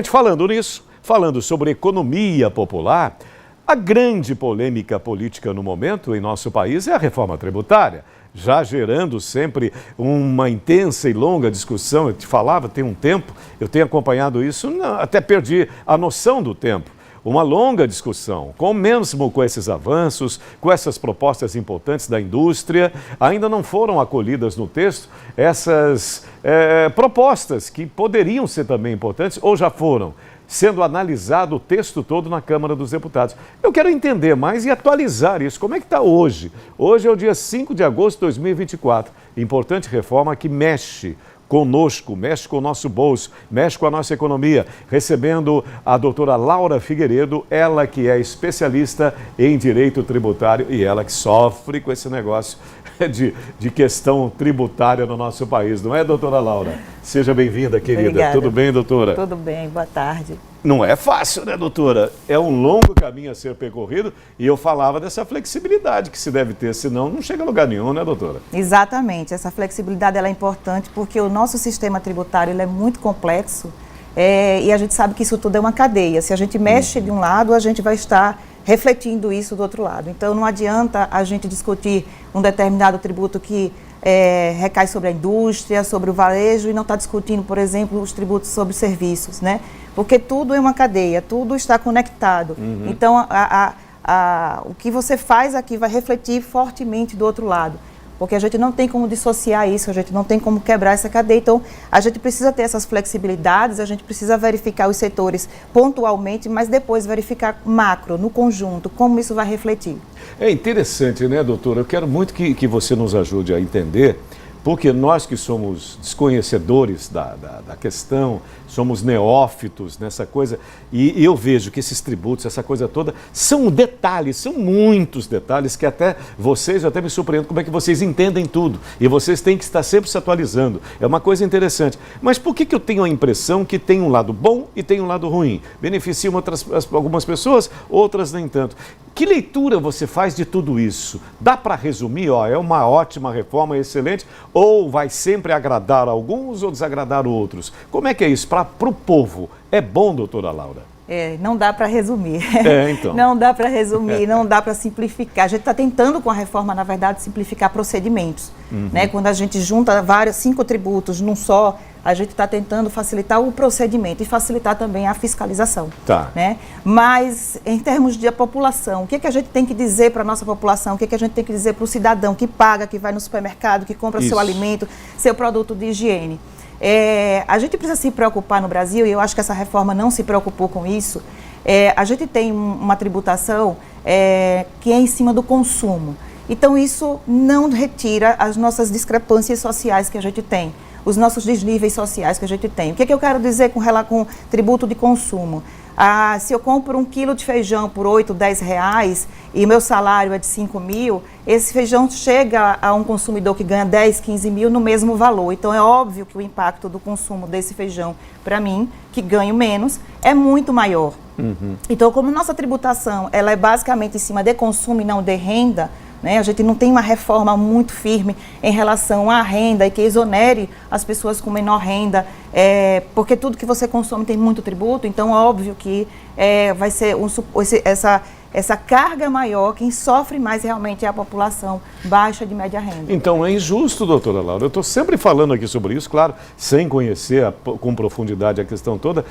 gente, falando nisso, falando sobre economia popular, a grande polêmica política no momento em nosso país é a reforma tributária, já gerando sempre uma intensa e longa discussão. Eu te falava, tem um tempo, eu tenho acompanhado isso, até perdi a noção do tempo. Uma longa discussão, mesmo com esses avanços, com essas propostas importantes da indústria, ainda não foram acolhidas no texto essas propostas que poderiam ser também importantes ou já foram, sendo analisado o texto todo na Câmara dos Deputados. Eu quero entender mais e atualizar isso. Como é que está hoje? Hoje é o dia 5 de agosto de 2024. Importante reforma que mexe conosco, mexe com o nosso bolso, mexe com a nossa economia. Recebendo a doutora Laura Figueiredo, ela que é especialista em direito tributário e ela que sofre com esse negócio de questão tributária no nosso país. Não é, doutora Laura? Seja bem-vinda, querida. Obrigada. Tudo bem, doutora? Tudo bem, boa tarde. Não é fácil, né, doutora? É um longo caminho a ser percorrido e eu falava dessa flexibilidade que se deve ter, senão não chega a lugar nenhum, né, doutora? Exatamente, essa flexibilidade ela é importante porque o nosso sistema tributário ele é muito complexo e a gente sabe que isso tudo é uma cadeia. Se a gente mexe de um lado, a gente vai estar refletindo isso do outro lado. Então não adianta a gente discutir um determinado tributo que recai sobre a indústria, sobre o varejo e não está discutindo, por exemplo, os tributos sobre serviços, né? Porque tudo é uma cadeia, tudo está conectado. Então, o que você faz aqui vai refletir fortemente do outro lado. Porque a gente não tem como dissociar isso, a gente não tem como quebrar essa cadeia. Então, a gente precisa ter essas flexibilidades, a gente precisa verificar os setores pontualmente, mas depois verificar macro, no conjunto, como isso vai refletir. É interessante, né, doutora? Eu quero muito que você nos ajude a entender, porque nós que somos desconhecedores da questão, somos neófitos nessa coisa, e eu vejo que esses tributos, essa coisa toda, são detalhes, são muitos detalhes que até vocês, eu até me surpreendo como é que vocês entendem tudo, e vocês têm que estar sempre se atualizando, é uma coisa interessante. Mas por que eu tenho a impressão que tem um lado bom e tem um lado ruim? Beneficiam algumas pessoas, outras nem tanto. Que leitura você faz de tudo isso? Dá para resumir, é uma ótima reforma, excelente, ou vai sempre agradar alguns ou desagradar outros? Como é que é isso? Para o povo, é bom, doutora Laura? Não dá para resumir. Então. Não dá para resumir, não dá para simplificar. A gente está tentando com a reforma, na verdade, simplificar procedimentos. Né? Quando a gente junta 5 tributos num só, a gente está tentando facilitar o procedimento e facilitar também a fiscalização. Tá. Né? Mas, em termos de população, o que a gente tem que dizer para a nossa população? O que a gente tem que dizer para o cidadão que paga, que vai no supermercado, que compra seu alimento, seu produto de higiene? A gente precisa se preocupar no Brasil, e eu acho que essa reforma não se preocupou com isso. A gente tem uma tributação que é em cima do consumo. Então, isso não retira as nossas discrepâncias sociais que a gente tem, os nossos desníveis sociais que a gente tem. O que eu quero dizer com tributo de consumo? Se eu compro 1 quilo de feijão por 8, 10 reais e meu salário é de 5 mil, esse feijão chega a um consumidor que ganha 10, 15 mil no mesmo valor. Então, é óbvio que o impacto do consumo desse feijão, para mim, que ganho menos, é muito maior. Então, como nossa tributação ela é basicamente em cima de consumo e não de renda, né? A gente não tem uma reforma muito firme em relação à renda e que exonere as pessoas com menor renda, porque tudo que você consome tem muito tributo, então é óbvio que vai ser essa carga maior, quem sofre mais realmente é a população baixa de média renda. Então é injusto, doutora Laura. Eu estou sempre falando aqui sobre isso, claro, sem conhecer com profundidade a questão toda.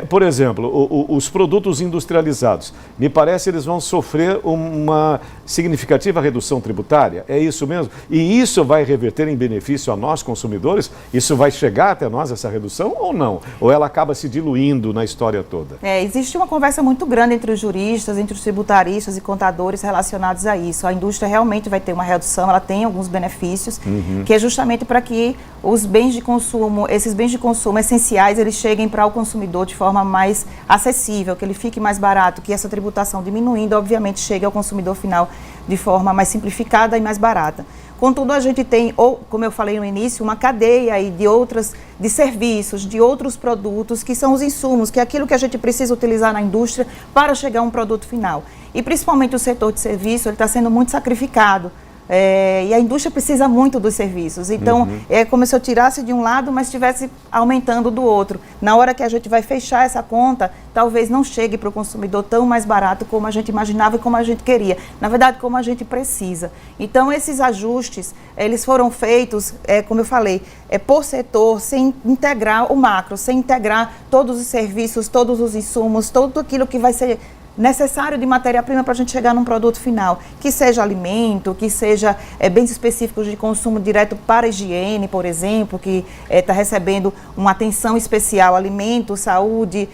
Por exemplo, os produtos industrializados, me parece eles vão sofrer uma significativa redução tributária, é isso mesmo? E isso vai reverter em benefício a nós, consumidores? Isso vai chegar até nós, essa redução, ou não? Ou ela acaba se diluindo na história toda? Existe uma conversa muito grande entre os juristas, entre os tributaristas e contadores relacionados a isso. A indústria realmente vai ter uma redução, ela tem alguns benefícios, que é justamente para que os bens de consumo, esses bens de consumo essenciais, eles cheguem para o consumidor de forma mais acessível, que ele fique mais barato, que essa tributação diminuindo, obviamente, chegue ao consumidor final de forma mais simplificada e mais barata. Contudo, a gente tem, como eu falei no início, uma cadeia aí de serviços, de outros produtos, que são os insumos, que é aquilo que a gente precisa utilizar na indústria para chegar a um produto final. E principalmente o setor de serviço, ele está sendo muito sacrificado, E a indústria precisa muito dos serviços. Então, é como se eu tirasse de um lado, mas estivesse aumentando do outro. Na hora que a gente vai fechar essa conta, talvez não chegue para o consumidor tão mais barato como a gente imaginava e como a gente queria. Na verdade, como a gente precisa. Então, esses ajustes, eles foram feitos, como eu falei, por setor, sem integrar o macro, sem integrar todos os serviços, todos os insumos, tudo aquilo que vai ser necessário de matéria-prima para a gente chegar num produto final, que seja alimento, que seja bens específicos de consumo direto para a higiene, por exemplo, que está recebendo uma atenção especial, alimento, saúde,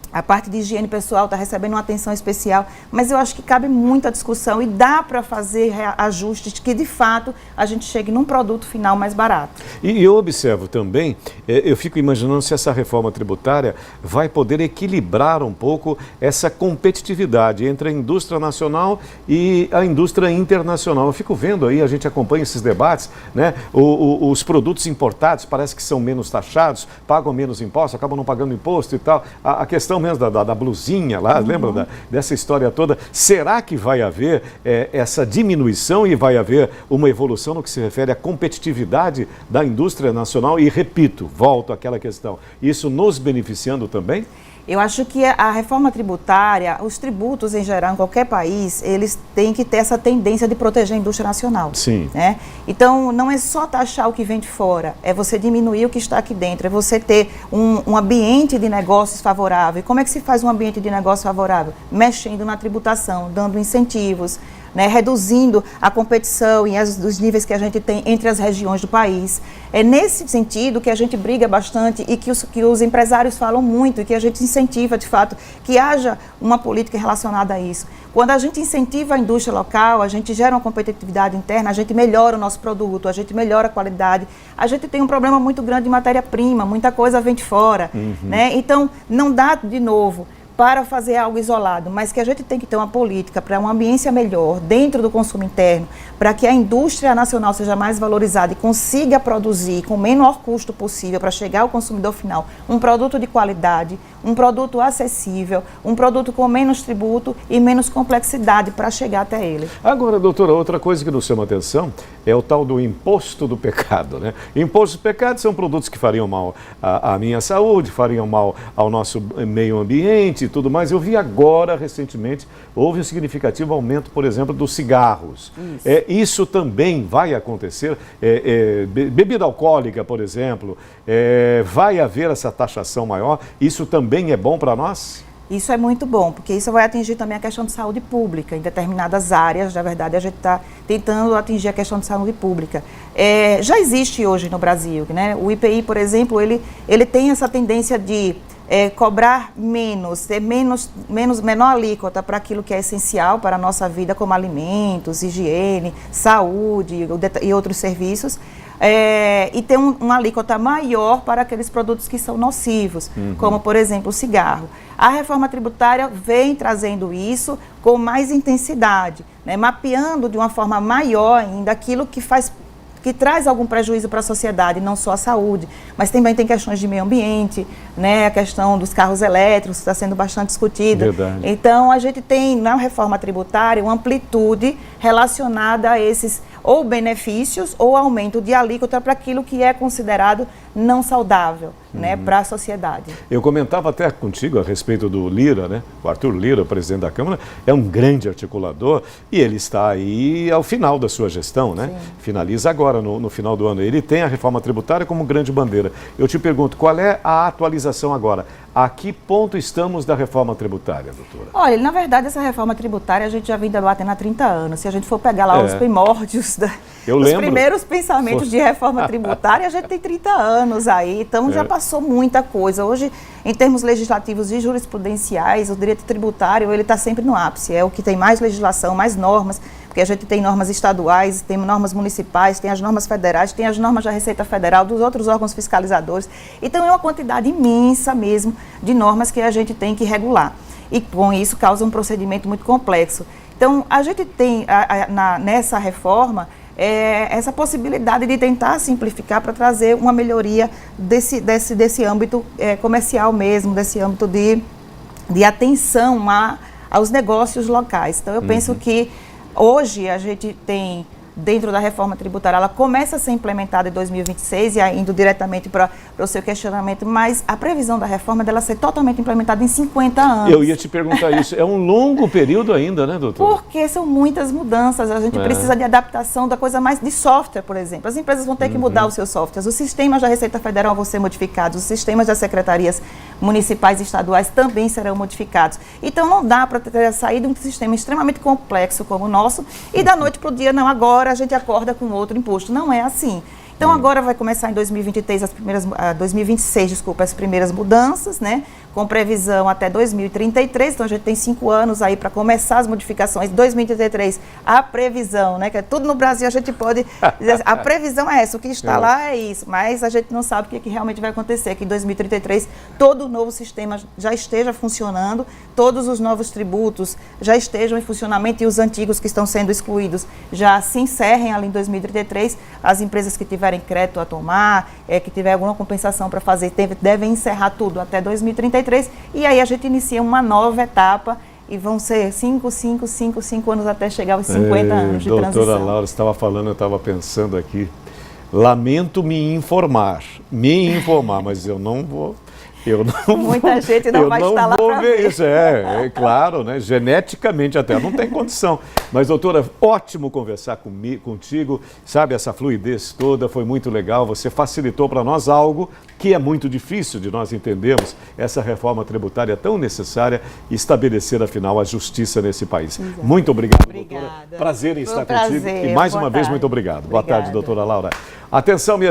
a parte de higiene pessoal está recebendo uma atenção especial, mas eu acho que cabe muita discussão e dá para fazer ajustes que, de fato, a gente chegue num produto final mais barato. E eu observo também, eu fico imaginando se essa reforma tributária vai poder equilibrar um pouco essa competitividade entre a indústria nacional e a indústria internacional. Eu fico vendo aí, a gente acompanha esses debates, né? Os produtos importados parece que são menos taxados, pagam menos impostos, acabam não pagando imposto e tal. A questão mesmo da blusinha lá, lembra dessa história toda? Será que vai haver essa diminuição e vai haver uma evolução no que se refere à competitividade da indústria nacional? E repito, volto àquela questão, isso nos beneficiando também? Eu acho que a reforma tributária, os tributos em geral, em qualquer país, eles têm que ter essa tendência de proteger a indústria nacional. Sim. Né? Então, não é só taxar o que vem de fora, é você diminuir o que está aqui dentro, é você ter um ambiente de negócios favorável. E como é que se faz um ambiente de negócio favorável? Mexendo na tributação, dando incentivos, né, reduzindo a competição e os níveis que a gente tem entre as regiões do país. É nesse sentido que a gente briga bastante e que os empresários falam muito e que a gente incentiva, de fato, que haja uma política relacionada a isso. Quando a gente incentiva a indústria local, a gente gera uma competitividade interna, a gente melhora o nosso produto, a gente melhora a qualidade. A gente tem um problema muito grande de matéria-prima, muita coisa vem de fora. Né? Então, não dá, de novo, para fazer algo isolado, mas que a gente tem que ter uma política para uma ambiência melhor dentro do consumo interno, para que a indústria nacional seja mais valorizada e consiga produzir com o menor custo possível para chegar ao consumidor final um produto de qualidade, um produto acessível, um produto com menos tributo e menos complexidade para chegar até ele. Agora, doutora, outra coisa que nos chama a atenção é o tal do imposto do pecado, né? Imposto do pecado são produtos que fariam mal à minha saúde, fariam mal ao nosso meio ambiente e tudo mais. Eu vi agora, recentemente, houve um significativo aumento, por exemplo, dos cigarros. Isso também vai acontecer. Bebida alcoólica, por exemplo, vai haver essa taxação maior. Isso também é bom para nós? Isso é muito bom, porque isso vai atingir também a questão de saúde pública. Em determinadas áreas, na verdade, a gente está tentando atingir a questão de saúde pública. Já existe hoje no Brasil, né? O IPI, por exemplo, ele tem essa tendência de cobrar menos, ter menor alíquota para aquilo que é essencial para a nossa vida, como alimentos, higiene, saúde e outros serviços. E ter uma alíquota maior para aqueles produtos que são nocivos, como, por exemplo, o cigarro. A reforma tributária vem trazendo isso com mais intensidade, né, mapeando de uma forma maior ainda aquilo que traz algum prejuízo para a sociedade, não só a saúde, mas também tem questões de meio ambiente, né, a questão dos carros elétricos está sendo bastante discutida. Verdade. Então, a gente tem na reforma tributária uma amplitude relacionada a esses ou benefícios ou aumento de alíquota para aquilo que é considerado não saudável, né, para a sociedade. Eu comentava até contigo a respeito do Lira, né? O Arthur Lira, presidente da Câmara, é um grande articulador e ele está aí ao final da sua gestão, né? Sim. Finaliza agora, no final do ano. Ele tem a reforma tributária como grande bandeira. Eu te pergunto, qual é a atualização agora? A que ponto estamos da reforma tributária, doutora? Olha, na verdade, essa reforma tributária a gente já vem debatendo há 30 anos. Se a gente for pegar lá os primórdios, os primeiros pensamentos de reforma tributária, a gente tem 30 anos aí, então já passou muita coisa. Hoje, em termos legislativos e jurisprudenciais, o direito tributário ele está sempre no ápice, é o que tem mais legislação, mais normas, porque a gente tem normas estaduais, tem normas municipais, tem as normas federais, tem as normas da Receita Federal, dos outros órgãos fiscalizadores. Então, é uma quantidade imensa mesmo de normas que a gente tem que regular. E com isso causa um procedimento muito complexo. Então, a gente tem nessa reforma essa possibilidade de tentar simplificar para trazer uma melhoria desse âmbito comercial mesmo, desse âmbito de atenção aos negócios locais. Então, eu penso que Hoje a gente tem, dentro da reforma tributária, ela começa a ser implementada em 2026 e indo diretamente para o seu questionamento, mas a previsão da reforma é dela ser totalmente implementada em 50 anos. Eu ia te perguntar isso. É um longo período ainda, né, doutor? Porque são muitas mudanças. A gente precisa de adaptação da coisa mais de software, por exemplo. As empresas vão ter que mudar os seus softwares. Os sistemas da Receita Federal vão ser modificados. Os sistemas das secretarias municipais e estaduais também serão modificados. Então, não dá para sair de um sistema extremamente complexo como o nosso e da noite para o dia, não, agora a gente acorda com outro imposto. Não é assim. Então, agora vai começar em 2026, as primeiras mudanças, né? Com previsão até 2033. Então, a gente tem 5 anos aí para começar as modificações. 2033, a previsão, né? Que é tudo no Brasil, a gente pode dizer, a previsão é essa, o que está lá é isso. Mas a gente não sabe o que realmente vai acontecer. Que em 2033, todo o novo sistema já esteja funcionando, todos os novos tributos já estejam em funcionamento e os antigos que estão sendo excluídos já se encerrem ali em 2033. As empresas que tiverem crédito a tomar, que tiver alguma compensação para fazer, devem encerrar tudo até 2033 e aí a gente inicia uma nova etapa e vão ser 5 anos até chegar aos 50 anos de transição. Doutora Laura, você estava falando, eu estava pensando aqui, lamento me informar, mas eu não vou... Muita gente não vai estar lá para ver. Isso, é claro, né? Geneticamente até não tem condição. Mas, doutora, ótimo conversar contigo, sabe, essa fluidez toda, foi muito legal. Você facilitou para nós algo que é muito difícil de nós entendermos, essa reforma tributária tão necessária e estabelecer, afinal, a justiça nesse país. Exato. Muito obrigado, doutora. Prazer em estar contigo. E mais uma vez, muito obrigado. Boa tarde, doutora Laura. Atenção, minha